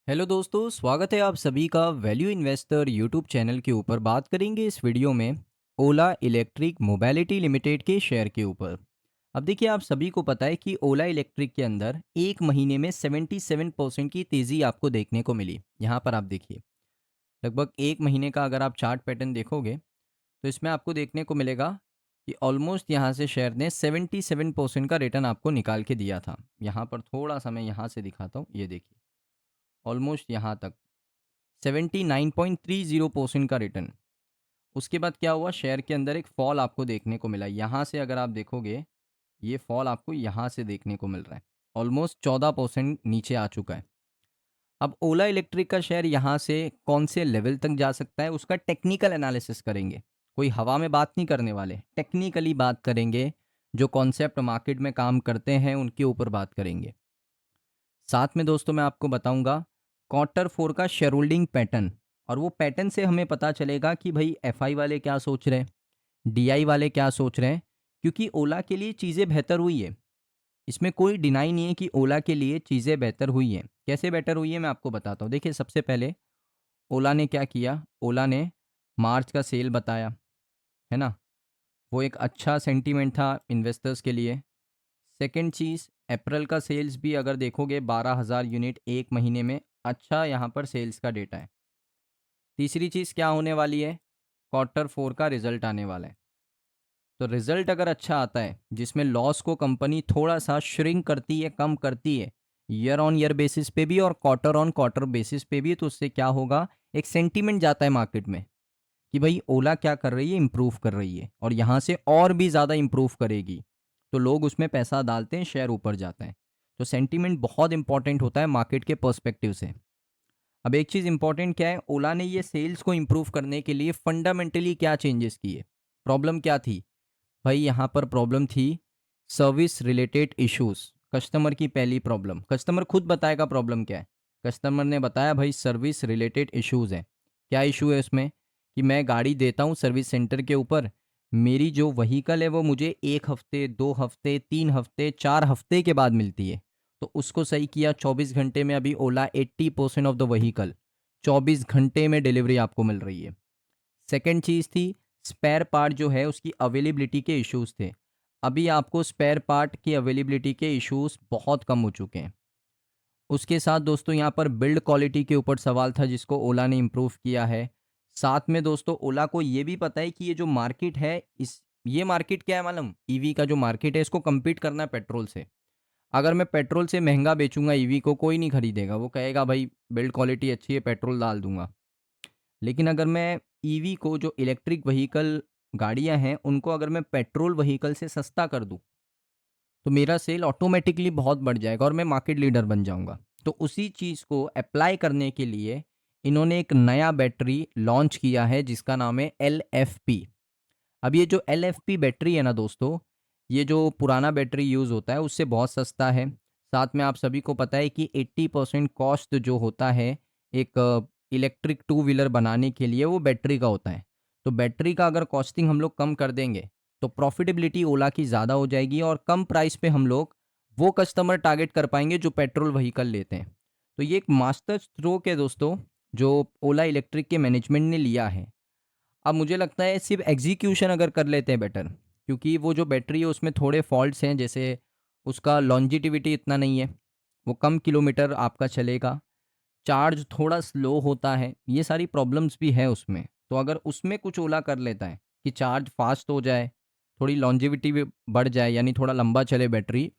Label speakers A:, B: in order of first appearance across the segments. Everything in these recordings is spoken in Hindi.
A: हेलो दोस्तों, स्वागत है आप सभी का वैल्यू इन्वेस्टर यूट्यूब चैनल के ऊपर। बात करेंगे इस वीडियो में ओला इलेक्ट्रिक मोबिलिटी लिमिटेड के शेयर के ऊपर। अब देखिए, आप सभी को पता है कि ओला इलेक्ट्रिक के अंदर एक महीने में 77% की तेज़ी आपको देखने को मिली। यहाँ पर आप देखिए, लगभग एक महीने का अगर आप चार्ट पैटर्न देखोगे तो इसमें आपको देखने को मिलेगा कि ऑलमोस्ट यहाँ से शेयर ने 77% का रिटर्न आपको निकाल के दिया था। यहाँ पर थोड़ा सा मैं यहाँ से दिखाता हूँ, ये देखिए, ऑलमोस्ट यहाँ तक 79.30% का रिटर्न। उसके बाद क्या हुआ, शेयर के अंदर एक फॉल आपको देखने को मिला। यहाँ से अगर आप देखोगे, ये फॉल आपको यहाँ से देखने को मिल रहा है, ऑलमोस्ट 14% नीचे आ चुका है। अब ओला इलेक्ट्रिक का शेयर यहाँ से कौन से लेवल तक जा सकता है, उसका टेक्निकल एनालिसिस करेंगे। कोई हवा में बात नहीं करने वाले, टेक्निकली बात करेंगे। जो कॉन्सेप्ट मार्केट में काम करते हैं उनके ऊपर बात करेंगे। साथ में दोस्तों मैं आपको बताऊंगा क्वार्टर फोर का शेयर होल्डिंग पैटर्न, और वो पैटर्न से हमें पता चलेगा कि भाई एफआई वाले क्या सोच रहे हैं, डीआई वाले क्या सोच रहे हैं। क्योंकि ओला के लिए चीज़ें बेहतर हुई है, इसमें कोई डिनाई नहीं है कि ओला के लिए चीज़ें बेहतर हुई हैं। कैसे बेहतर हुई है मैं आपको बताता हूँ। देखिए, सबसे पहले ओला ने क्या किया, ओला ने मार्च का सेल बताया, है ना। वो एक अच्छा सेंटीमेंट था इन्वेस्टर्स के लिए। सेकंड चीज़, अप्रैल का सेल्स भी अगर देखोगे 12,000 यूनिट एक महीने में, अच्छा यहाँ पर सेल्स का डेटा है। तीसरी चीज़ क्या होने वाली है, क्वार्टर फोर का रिजल्ट आने वाला है। तो रिजल्ट अगर अच्छा आता है जिसमें लॉस को कंपनी थोड़ा सा श्रिंक करती है, कम करती है, ईयर ऑन ईयर बेसिस पे भी और क्वार्टर ऑन क्वार्टर बेसिस पे भी, तो उससे क्या होगा, एक सेंटीमेंट जाता है मार्केट में कि भाई ओला क्या कर रही है, इम्प्रूव कर रही है और यहाँ से और भी ज़्यादा इम्प्रूव करेगी। तो लोग उसमें पैसा डालते हैं, शेयर ऊपर जाता है। तो सेंटीमेंट बहुत इंपॉर्टेंट होता है मार्केट के पर्सपेक्टिव से। अब एक चीज़ इंपॉर्टेंट क्या है, ओला ने ये सेल्स को इम्प्रूव करने के लिए फंडामेंटली क्या चेंजेस किए। प्रॉब्लम क्या थी भाई, यहाँ पर प्रॉब्लम थी सर्विस रिलेटेड इश्यूज। कस्टमर की पहली प्रॉब्लम, कस्टमर खुद बताएगा प्रॉब्लम क्या है। कस्टमर ने बताया भाई सर्विस रिलेटेड इश्यूज है। क्या इशू है उसमें, कि मैं गाड़ी देता हूँ सर्विस सेंटर के ऊपर, मेरी जो वहीकल है वो मुझे 1 हफ्ते, 2 हफ्ते, 3 हफ्ते, 4 हफ्ते के बाद मिलती है। तो उसको सही किया 24 घंटे में। अभी ओला 80% ऑफ द वहीकल 24 घंटे में डिलीवरी आपको मिल रही है। सेकेंड चीज़ थी, स्पेयर पार्ट जो है उसकी अवेलेबिलिटी के इश्यूज थे। अभी आपको स्पेयर पार्ट की अवेलेबिलिटी के इश्यूज बहुत कम हो चुके हैं। उसके साथ दोस्तों यहाँ पर बिल्ड क्वालिटी के ऊपर सवाल था जिसको ओला ने इम्प्रूव किया है। साथ में दोस्तों ओला को ये भी पता है कि ये जो मार्केट है, इस ये मार्केट क्या है मालूम, ईवी का जो मार्केट है इसको compete करना है पेट्रोल से। अगर मैं पेट्रोल से महंगा बेचूंगा ईवी को, कोई नहीं खरीदेगा, वो कहेगा भाई बिल्ड क्वालिटी अच्छी है, पेट्रोल डाल दूंगा। लेकिन अगर मैं ईवी को, जो इलेक्ट्रिक व्हीकल गाड़ियां हैं, उनको अगर मैं पेट्रोल व्हीकल से सस्ता कर दूं तो मेरा सेल ऑटोमेटिकली बहुत बढ़ जाएगा और मैं मार्केट लीडर बन जाऊंगा। तो उसी चीज़ को अप्लाई करने के लिए इन्होंने एक नया बैटरी लॉन्च किया है जिसका नाम है LFP। अब ये जो LFP बैटरी है ना दोस्तों, ये जो पुराना बैटरी यूज़ होता है उससे बहुत सस्ता है। साथ में आप सभी को पता है कि 80% कॉस्ट जो होता है एक इलेक्ट्रिक टू व्हीलर बनाने के लिए, वो बैटरी का होता है। तो बैटरी का अगर कॉस्टिंग हम लोग कम कर देंगे तो प्रॉफिटेबिलिटी ओला की ज़्यादा हो जाएगी और कम प्राइस पे हम लोग वो कस्टमर टारगेट कर पाएंगे जो पेट्रोल व्हीकल लेते हैं। तो ये एक मास्टर स्ट्रोक है दोस्तों, जो ओला इलेक्ट्रिक के मैनेजमेंट ने लिया है। अब मुझे लगता है सिर्फ एग्जीक्यूशन अगर कर लेते हैं बेटर, क्योंकि वो जो बैटरी है उसमें थोड़े फॉल्ट्स हैं, जैसे उसका लॉन्जिटिविटी इतना नहीं है, वो कम किलोमीटर आपका चलेगा, चार्ज थोड़ा स्लो होता है, ये सारी प्रॉब्लम्स भी है उसमें। तो अगर उसमें कुछ ओला कर लेता है कि चार्ज फास्ट हो जाए, थोड़ी लॉन्जिविटी भी बढ़ जाए, यानी थोड़ा लंबा चले बैटरी,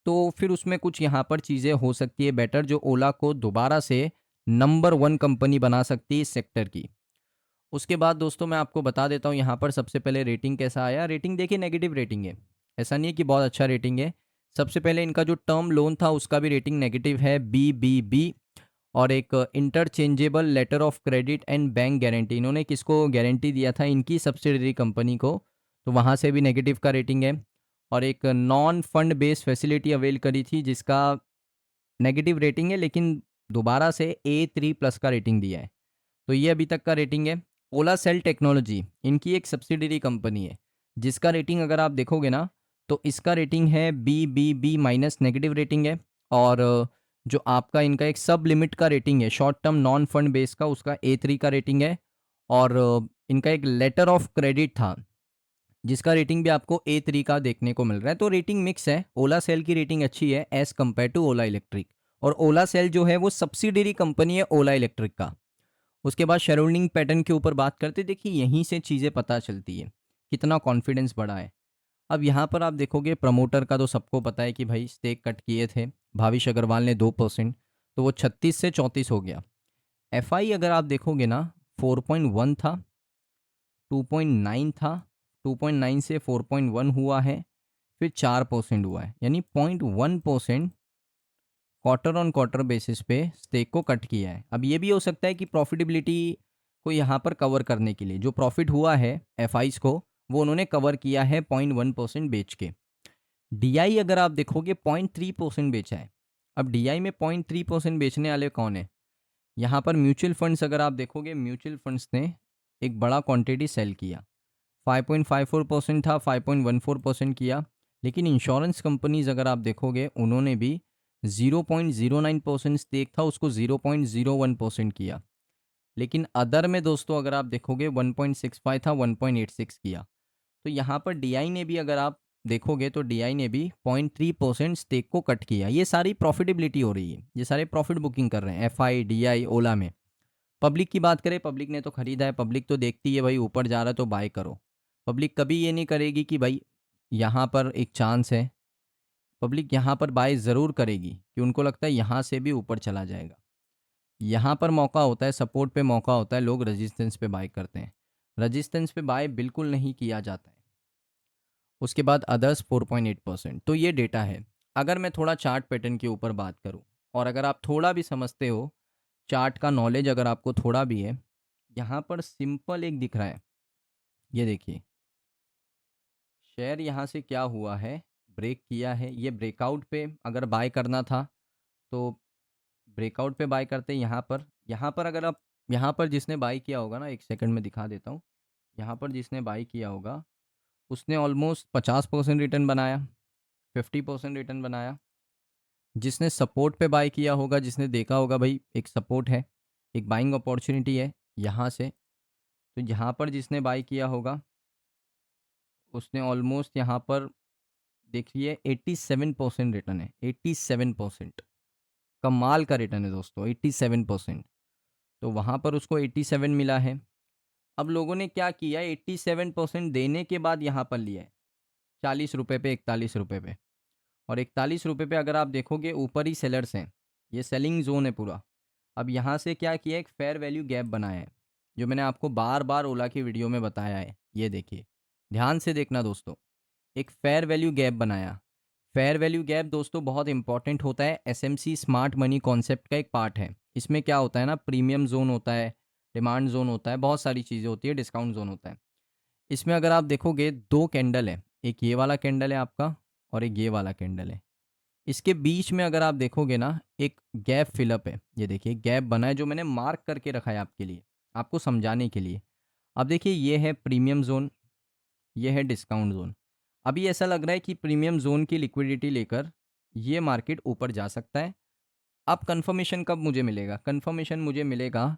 A: तो फिर उसमें कुछ यहाँ पर चीज़ें हो सकती है बेटर, जो ओला को दोबारा से नंबर वन कंपनी बना सकती है इस सेक्टर की। उसके बाद दोस्तों मैं आपको बता देता हूँ यहाँ पर सबसे पहले रेटिंग कैसा आया। रेटिंग देखिए, नेगेटिव रेटिंग है, ऐसा नहीं है कि बहुत अच्छा रेटिंग है। सबसे पहले इनका जो टर्म लोन था उसका भी रेटिंग नेगेटिव है, BBB। और एक interchangeable letter of credit and bank guarantee, इन्होंने किसको गारंटी दिया था, इनकी सब्सिडरी कंपनी को, तो वहाँ से भी नेगेटिव का रेटिंग है। और एक non fund based facility avail करी थी जिसका नेगेटिव रेटिंग है, लेकिन दोबारा से A3+ का रेटिंग दिया है। तो ये अभी तक का रेटिंग है। ओला सेल टेक्नोलॉजी इनकी एक सब्सिडरी कंपनी है जिसका रेटिंग अगर आप देखोगे ना, तो इसका रेटिंग है BBB- नेगेटिव रेटिंग है। और जो आपका इनका एक सब लिमिट का रेटिंग है short term non fund base का, उसका A3 का रेटिंग है। और इनका एक लेटर ऑफ क्रेडिट था जिसका रेटिंग भी आपको A3 का देखने को मिल रहा है। तो रेटिंग मिक्स है। ओला सेल की रेटिंग अच्छी है as compare to Ola electric. और ओला सेल जो है वो सब्सिडरी कंपनी है ओला इलेक्ट्रिक का। उसके बाद शेयर होल्डिंग पैटर्न के ऊपर बात करते, देखिए यहीं से चीज़ें पता चलती है कितना कॉन्फिडेंस बढ़ा है। अब यहाँ पर आप देखोगे प्रमोटर का तो सबको पता है कि भाई स्टेक कट किए थे भाविश अग्रवाल ने 2%, तो वो 36 से 34 हो गया। एफआई अगर आप देखोगे ना 4.1 था, 2.9 था, 2.9 से 4.1 हुआ है, फिर 4% हुआ है, यानी 0.1% क्वार्टर ऑन क्वार्टर बेसिस पे स्टेक को कट किया है। अब ये भी हो सकता है कि प्रॉफिटेबिलिटी को यहाँ पर कवर करने के लिए जो प्रॉफिट हुआ है एफआईज को वो उन्होंने कवर किया है 0.1% बेच के। डीआई अगर आप देखोगे 0.3% बेचा है। अब डीआई में 0.3% बेचने वाले कौन है? यहाँ पर म्यूचुअल फंड्स अगर आप देखोगे म्यूचुअल फंड्स ने एक बड़ा क्वांटिटी सेल किया, 5.54% था, 5.14% किया। लेकिन इंश्योरेंस कंपनीज अगर आप देखोगे उन्होंने भी 0.09% स्टेक था उसको 0.01% किया। लेकिन अदर में दोस्तों अगर आप देखोगे 1.65 था, 1.86 किया। तो यहाँ पर डीआई ने भी अगर आप देखोगे तो डीआई ने भी 0.3% स्टेक को कट किया। ये सारी प्रॉफिटेबिलिटी हो रही है, ये सारे प्रॉफिट बुकिंग कर रहे हैं एफआई डीआई ओला में। पब्लिक की बात करें, पब्लिक ने तो खरीदा है, पब्लिक तो देखती है भाई ऊपर जा रहा है तो बाय करो। पब्लिक कभी ये नहीं करेगी कि भाई यहाँ पर एक चांस है। पब्लिक यहाँ पर बाय ज़रूर करेगी कि उनको लगता है यहाँ से भी ऊपर चला जाएगा। यहाँ पर मौका होता है, सपोर्ट पे मौका होता है, लोग रेजिस्टेंस पे बाय करते हैं। रेजिस्टेंस पे बाय बिल्कुल नहीं किया जाता है। उसके बाद अदर्स 4.8%। तो ये डेटा है। अगर मैं थोड़ा चार्ट पैटर्न के ऊपर बात करूँ और अगर आप थोड़ा भी समझते हो, चार्ट का नॉलेज अगर आपको थोड़ा भी है, यहाँ पर सिंपल एक दिख रहा है। ये देखिए शेयर यहाँ से क्या हुआ है, ब्रेक किया है। ये ब्रेकआउट पे अगर बाय करना था तो ब्रेकआउट पे बाय करते हैं। यहाँ पर अगर आप यहाँ पर जिसने बाय किया होगा ना, एक सेकंड में दिखा देता हूँ। यहाँ पर जिसने बाय किया होगा उसने ऑलमोस्ट 50% रिटर्न बनाया, 50% रिटर्न बनाया। जिसने सपोर्ट पे बाय किया होगा, जिसने देखा होगा भाई एक सपोर्ट है, एक बाइंग अपॉर्चुनिटी है यहाँ से, तो यहाँ पर जिसने बाय किया होगा उसने ऑलमोस्ट यहाँ पर देखिए 87% रिटर्न है। 87% कमाल का रिटर्न है दोस्तों, 87%। तो वहाँ पर उसको 87 मिला है। अब लोगों ने क्या किया, 87% देने के बाद यहाँ पर लिया है 40 रुपये पे, 41 रुपये पे। और 41 रुपये पे अगर आप देखोगे ऊपर ही सेलर्स हैं, ये सेलिंग जोन है पूरा। अब यहाँ से क्या किया, एक फेयर वैल्यू गैप बनाया है जो मैंने आपको बार बार ओला की वीडियो में बताया है। ये देखिए ध्यान से देखना दोस्तों, एक फेयर वैल्यू गैप बनाया। फेयर वैल्यू गैप दोस्तों बहुत इंपॉर्टेंट होता है, एसएमसी स्मार्ट मनी कॉन्सेप्ट का एक पार्ट है। इसमें क्या होता है ना, प्रीमियम जोन होता है, डिमांड जोन होता है, बहुत सारी चीज़ें होती है, डिस्काउंट जोन होता है। इसमें अगर आप देखोगे दो कैंडल है, एक ये वाला कैंडल है आपका और एक ये वाला कैंडल है। इसके बीच में अगर आप देखोगे ना एक गैप फिलअप है। ये देखिए गैप बना है जो मैंने मार्क करके रखा है आपके लिए, आपको समझाने के लिए। अब देखिए ये है प्रीमियम जोन, ये है डिस्काउंट जोन। अभी ऐसा लग रहा है कि प्रीमियम जोन की लिक्विडिटी लेकर ये मार्केट ऊपर जा सकता है। अब कंफर्मेशन कब मुझे मिलेगा? कंफर्मेशन मुझे मिलेगा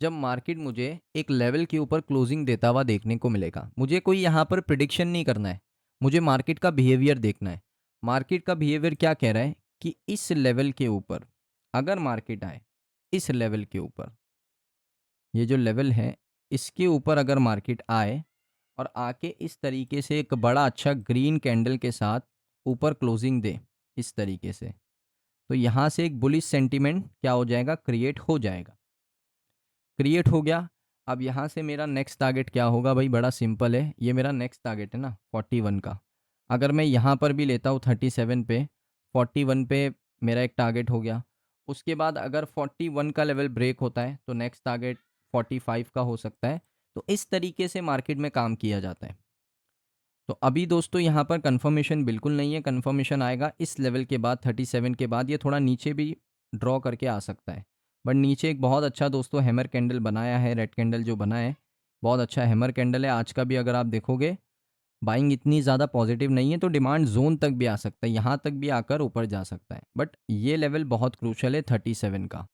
A: जब मार्केट मुझे एक लेवल के ऊपर क्लोजिंग देता हुआ देखने को मिलेगा। मुझे कोई यहाँ पर प्रिडिक्शन नहीं करना है, मुझे मार्केट का बिहेवियर देखना है। मार्केट का बिहेवियर क्या कह रहा है कि इस लेवल के ऊपर अगर मार्केट आए, इस लेवल के ऊपर, ये जो लेवल है इसके ऊपर अगर मार्केट आए और आके इस तरीके से एक बड़ा अच्छा ग्रीन कैंडल के साथ ऊपर क्लोजिंग दे इस तरीके से, तो यहाँ से एक बुलिश सेंटीमेंट क्या हो जाएगा, क्रिएट हो जाएगा। क्रिएट हो गया। अब यहाँ से मेरा नेक्स्ट टारगेट क्या होगा भाई, बड़ा सिंपल है। ये मेरा नेक्स्ट टारगेट है ना 41 का। अगर मैं यहाँ पर भी लेता हूँ 37 पे, 41 पे मेरा एक टारगेट हो गया। उसके बाद अगर 41 का लेवल ब्रेक होता है तो नेक्स्ट टारगेट 45 का हो सकता है। तो इस तरीके से मार्केट में काम किया जाता है। तो अभी दोस्तों यहाँ पर कंफर्मेशन बिल्कुल नहीं है, कंफर्मेशन आएगा इस लेवल के बाद, 37 के बाद। ये थोड़ा नीचे भी ड्रॉ करके आ सकता है, बट नीचे एक बहुत अच्छा दोस्तों हैमर कैंडल बनाया है, रेड कैंडल जो बना है बहुत अच्छा हैमर कैंडल है। आज का भी अगर आप देखोगे बाइंग इतनी ज़्यादा पॉजिटिव नहीं है, तो डिमांड ज़ोन तक भी आ सकता है, यहाँ तक भी आकर ऊपर जा सकता है। बट ये लेवल बहुत क्रूशियल है 37 का।